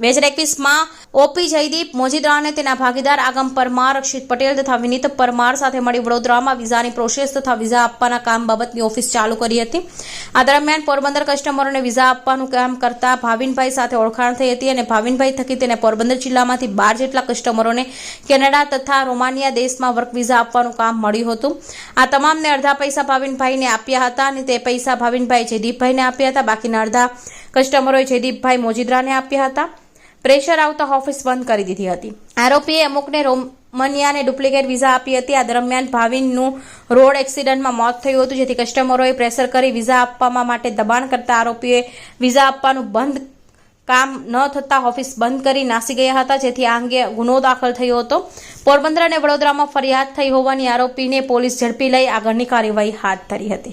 2021 OP Jaydeep Mojidra અને તેના ભાગીદાર આગમ પરમાર, રક્ષિત પટેલ તથા વિનીત પરમાર સાથે મળી વડોદરામાં વિઝાની પ્રોસેસ તથા વિઝા આપવાના કામ બાબતની ઓફિસ ચાલુ કરી હતી। આ દરમિયાન પોરબંદર કસ્ટમરોને વિઝા આપવાનું કામ કરતા ભાવિનભાઈ સાથે ઓળખાણ થઈ હતી અને ભાવિનભાઈ થકી તેને પોરબંદર જિલ્લામાંથી 12 જેટલા કસ્ટમરોને કેનેડા તથા રોમાનિયા દેશમાં વર્ક વિઝા આપવાનું કામ મળ્યું હતું। આ તમામને અડધા પૈસા ભાવિનભાઈને આપ્યા હતા અને તે પૈસા ભાવિનભાઈ જયદીપભાઈને આપ્યા હતા। બાકીના અડધા કસ્ટમરોએ જયદીપભાઈ મોજીદ્રાને આપ્યા હતા। પ્રેશર આવતા ઓફિસ બંધ કરી દીધી હતી। આરોપીએ અમુકને રોમાનિયાને ડુપ્લિકેટ વિઝા આપી હતી। આ દરમિયાન ભાવિનનું રોડ એક્સિડન્ટમાં મોત થયું હતું, જેથી કસ્ટમરોએ પ્રેશર કરી વિઝા આપવા માટે દબાણ કરતા આરોપીએ વિઝા આપવાનું બંધ કામ ન થતા ઓફિસ બંધ કરી નાસી ગયા હતા, જેથી આ અંગે ગુનો દાખલ થયો હતો। પોરબંદર અને વડોદરામાં ફરિયાદ થઈ હોવાની આરોપીને પોલીસ ઝડપી લઈ આગળની કાર્યવાહી હાથ ધરી હતી।